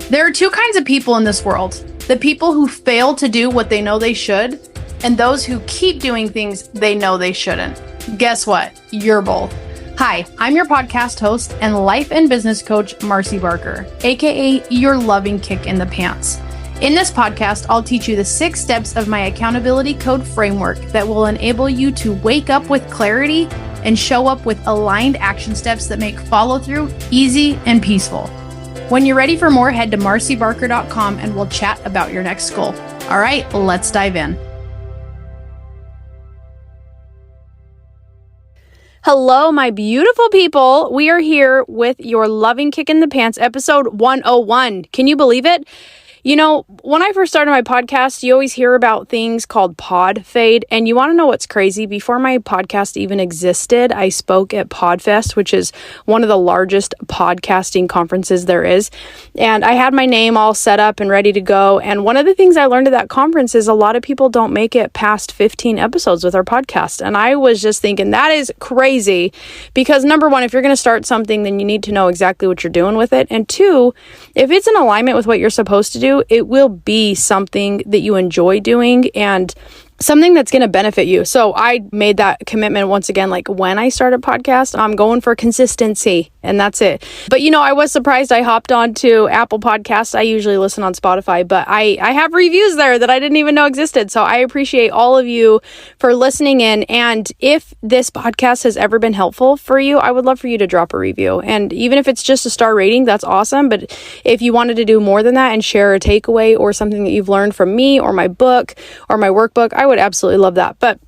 There are two kinds of people in this world. The people who fail to do what they know they should, and those who keep doing things they know they shouldn't. Guess what? You're both. Hi, I'm your podcast host and life and business coach, Marcy Barker, aka your loving kick in the pants. In this podcast, I'll teach you the 6 steps of my accountability code framework that will enable you to wake up with clarity and show up with aligned action steps that make follow through easy and peaceful. When you're ready for more, head to marcybarker.com and we'll chat about your next goal. All right, let's dive in. Hello, my beautiful people. We are here with your loving kick in the pants, episode 101. Can you believe it? You know, when I first started my podcast, you always hear about things called pod fade. And you want to know what's crazy? Before my podcast even existed, I spoke at Podfest, which is one of the largest podcasting conferences there is. And I had my name all set up and ready to go. And one of the things I learned at that conference is a lot of people don't make it past 15 episodes with our podcast. And I was just thinking that is crazy because number one, if you're going to start something, then you need to know exactly what you're doing with it. And two, if it's in alignment with what you're supposed to do, it will be something that you enjoy doing and something that's going to benefit you. So I made that commitment once again, like when I started podcast, I'm going for consistency and that's it. But you know, I was surprised I hopped on to Apple Podcasts. I usually listen on Spotify, but I have reviews there that I didn't even know existed. So I appreciate all of you for listening in. And if this podcast has ever been helpful for you, I would love for you to drop a review. And even if it's just a star rating, that's awesome. But if you wanted to do more than that and share a takeaway or something that you've learned from me or my book or my workbook, I would absolutely love that. But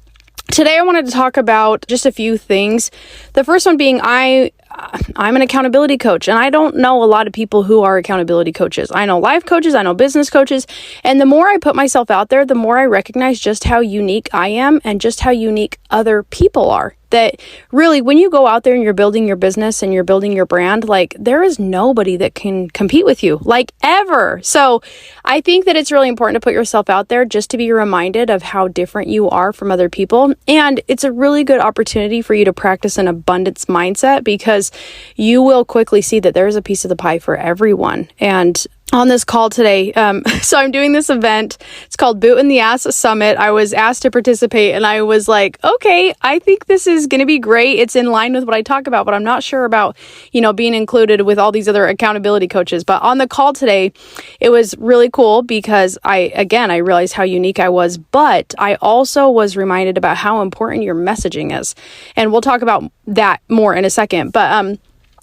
today I wanted to talk about just a few things. The first one being I'm an accountability coach, and I don't know a lot of people who are accountability coaches. I know life coaches, I know business coaches, and the more I put myself out there, the more I recognize just how unique I am and just how unique other people are. That really, when you go out there and you're building your business and you're building your brand, like there is nobody that can compete with you, like ever. So I think that it's really important to put yourself out there just to be reminded of how different you are from other people. And it's a really good opportunity for you to practice an abundance mindset because you will quickly see that there is a piece of the pie for everyone. And on this call today, so I'm doing this event. It's called Boot in the Ass Summit. I was asked to participate and I was like, okay, I think this is going to be great. It's in line with what I talk about, but I'm not sure about, being included with all these other accountability coaches. But on the call today, it was really cool because I realized how unique I was, but I also was reminded about how important your messaging is. And we'll talk about that more in a second. But,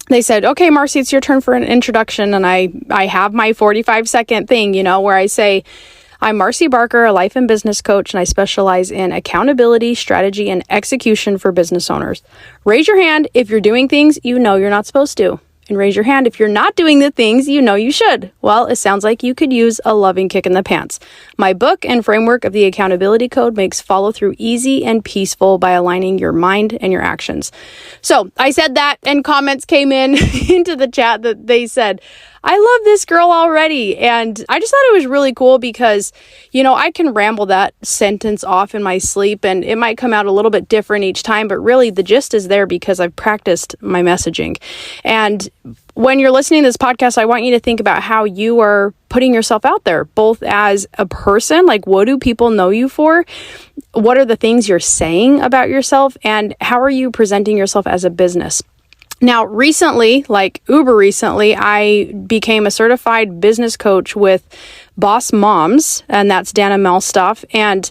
they said, okay, Marcy, it's your turn for an introduction. And I have my 45-second thing, where I say, I'm Marcy Barker, a life and business coach, and I specialize in accountability, strategy, and execution for business owners. Raise your hand if you're doing things you know you're not supposed to. And raise your hand if you're not doing the things you know you should. Well, it sounds like you could use a loving kick in the pants. My book and framework of the accountability code makes follow through easy and peaceful by aligning your mind and your actions. So I said that and comments came in into the chat that they said, I love this girl already. And I just thought it was really cool because, I can ramble that sentence off in my sleep and it might come out a little bit different each time, but really the gist is there because I've practiced my messaging. And when you're listening to this podcast, I want you to think about how you are putting yourself out there, both as a person, like what do people know you for? What are the things you're saying about yourself? And how are you presenting yourself as a business? Now, recently, like uber recently, I became a certified business coach with Boss Moms, and that's Dana Melstoff, and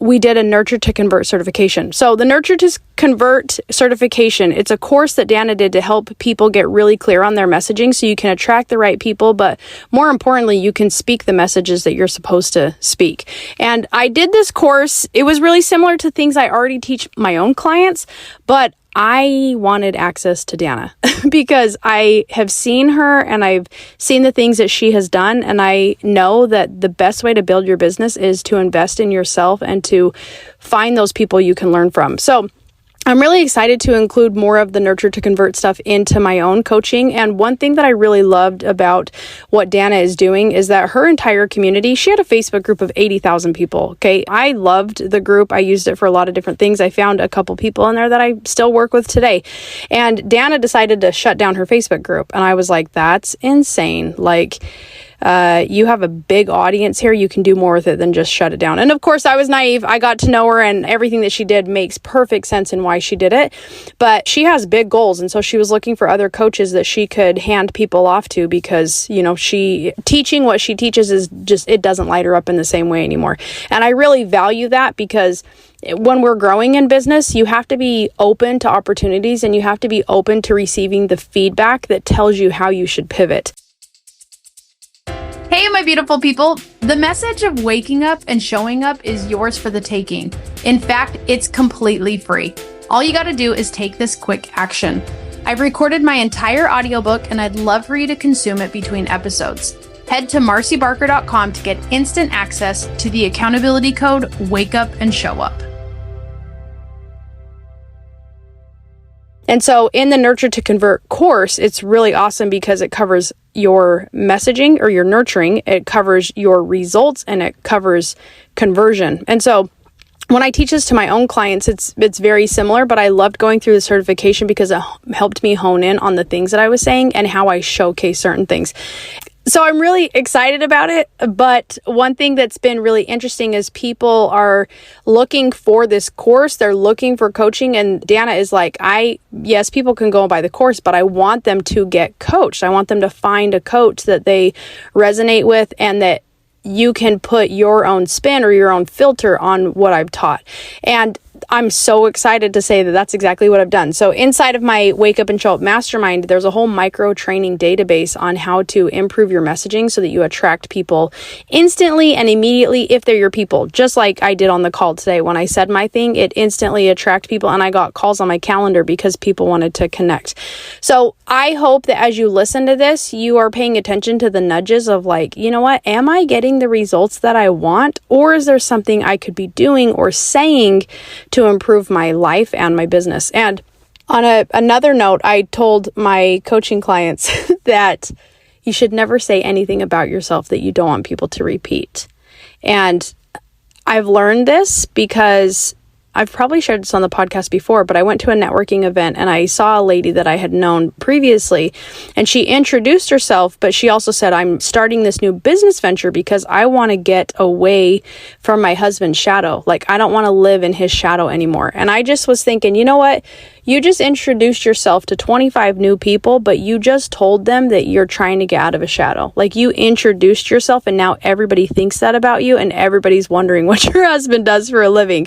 we did a Nurture to Convert certification. So the Nurture to Convert certification, it's a course that Dana did to help people get really clear on their messaging so you can attract the right people, but more importantly, you can speak the messages that you're supposed to speak. And I did this course. It was really similar to things I already teach my own clients, but I wanted access to Dana because I have seen her and I've seen the things that she has done. And I know that the best way to build your business is to invest in yourself and to find those people you can learn from. So I'm really excited to include more of the Nurture to Convert stuff into my own coaching. And one thing that I really loved about what Dana is doing is that her entire community, she had a Facebook group of 80,000 people. Okay. I loved the group. I used it for a lot of different things. I found a couple people in there that I still work with today. And Dana decided to shut down her Facebook group. And I was like, that's insane. Like, You have a big audience here. You can do more with it than just shut it down. And of course, I was naive. I got to know her, and everything that she did makes perfect sense in why she did it. But she has big goals. And so she was looking for other coaches that she could hand people off to, because, she teaching what she teaches is just, it doesn't light her up in the same way anymore. And I really value that, because when we're growing in business, you have to be open to opportunities, and you have to be open to receiving the feedback that tells you how you should pivot. Hey, my beautiful people. The message of waking up and showing up is yours for the taking. In fact, it's completely free. All you got to do is take this quick action. I've recorded my entire audiobook, and I'd love for you to consume it between episodes. Head to marcybarker.com to get instant access to the accountability code Wake Up and Show Up. And so in the Nurture to Convert course, it's really awesome because it covers your messaging or your nurturing, it covers your results, and it covers conversion. And so when I teach this to my own clients, it's very similar, but I loved going through the certification because it helped me hone in on the things that I was saying and how I showcase certain things. So I'm really excited about it, but one thing that's been really interesting is people are looking for this course. They're looking for coaching, and Dana is like, yes, people can go and buy the course, but I want them to get coached. I want them to find a coach that they resonate with, and that you can put your own spin or your own filter on what I've taught. And I'm so excited to say that that's exactly what I've done. So inside of my Wake Up and Show Up Mastermind, there's a whole micro training database on how to improve your messaging so that you attract people instantly and immediately if they're your people. Just like I did on the call today. When I said my thing, it instantly attracted people, and I got calls on my calendar because people wanted to connect. So I hope that as you listen to this, you are paying attention to the nudges of like, you know what, am I getting the results that I want? Or is there something I could be doing or saying to improve my life and my business? And on another note, I told my coaching clients that you should never say anything about yourself that you don't want people to repeat. And I've learned this because I've probably shared this on the podcast before, but I went to a networking event and I saw a lady that I had known previously, and she introduced herself, but she also said, I'm starting this new business venture because I want to get away from my husband's shadow. Like, I don't want to live in his shadow anymore. And I just was thinking, you know what? You just introduced yourself to 25 new people, but you just told them that you're trying to get out of a shadow. Like, you introduced yourself, and now everybody thinks that about you, and everybody's wondering what your husband does for a living.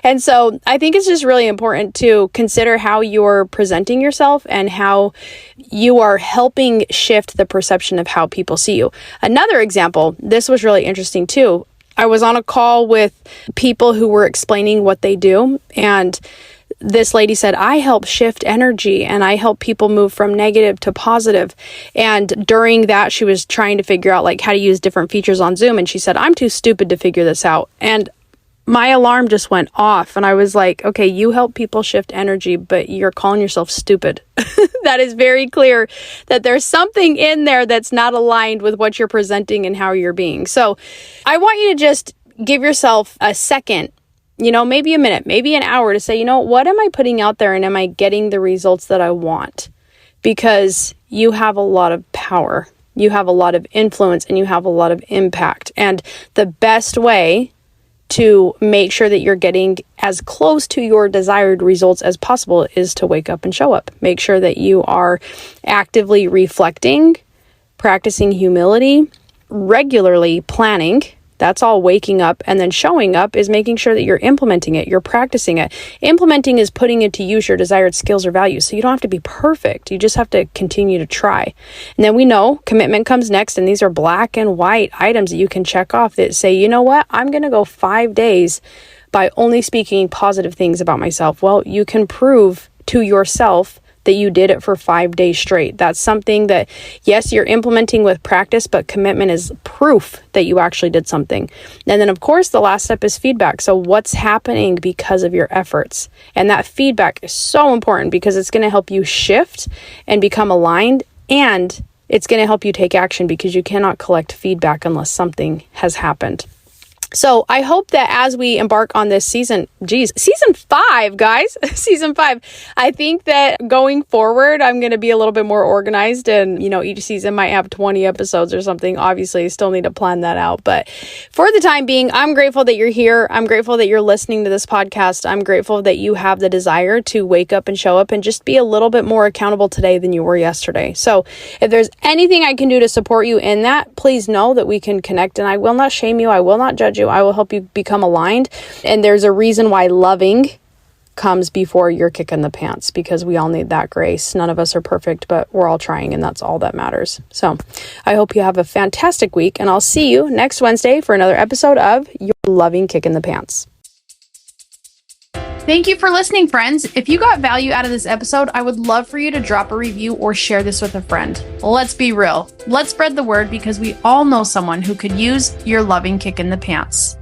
And so I think it's just really important to consider how you're presenting yourself and how you are helping shift the perception of how people see you. Another example, this was really interesting too. I was on a call with people who were explaining what they do, and this lady said, I help shift energy and I help people move from negative to positive. And during that, she was trying to figure out like how to use different features on Zoom. And she said, I'm too stupid to figure this out. And my alarm just went off, and I was like, okay, you help people shift energy, but you're calling yourself stupid. That is very clear that there's something in there that's not aligned with what you're presenting and how you're being. So I want you to just give yourself a second, maybe a minute, maybe an hour to say, what am I putting out there, and am I getting the results that I want? Because you have a lot of power, you have a lot of influence, and you have a lot of impact. And the best way to make sure that you're getting as close to your desired results as possible is to wake up and show up. Make sure that you are actively reflecting, practicing humility, regularly planning. That's all waking up. And then showing up is making sure that you're implementing it, you're practicing it. Implementing is putting into use your desired skills or values. So you don't have to be perfect. You just have to continue to try. And then we know commitment comes next. And these are black and white items that you can check off that say, you know what, I'm going to go 5 days by only speaking positive things about myself. Well, you can prove to yourself that you did it for 5 days straight. That's something that, yes, you're implementing with practice, but commitment is proof that you actually did something. And then, of course, the last step is feedback. So what's happening because of your efforts? And that feedback is so important because it's going to help you shift and become aligned, and it's going to help you take action because you cannot collect feedback unless something has happened. So I hope that as we embark on this season 5, guys, season 5, I think that going forward, I'm going to be a little bit more organized, and, each season might have 20 episodes or something. Obviously, I still need to plan that out. But for the time being, I'm grateful that you're here. I'm grateful that you're listening to this podcast. I'm grateful that you have the desire to wake up and show up and just be a little bit more accountable today than you were yesterday. So if there's anything I can do to support you in that, please know that we can connect, and I will not shame you. I will not judge you. I will help you become aligned. And there's a reason why loving comes before your kick in the pants, because we all need that grace. None of us are perfect, but we're all trying, and that's all that matters. So I hope you have a fantastic week, and I'll see you next Wednesday for another episode of Your Loving Kick in the Pants. Thank you for listening, friends. If you got value out of this episode, I would love for you to drop a review or share this with a friend. Let's be real. Let's spread the word, because we all know someone who could use your loving kick in the pants.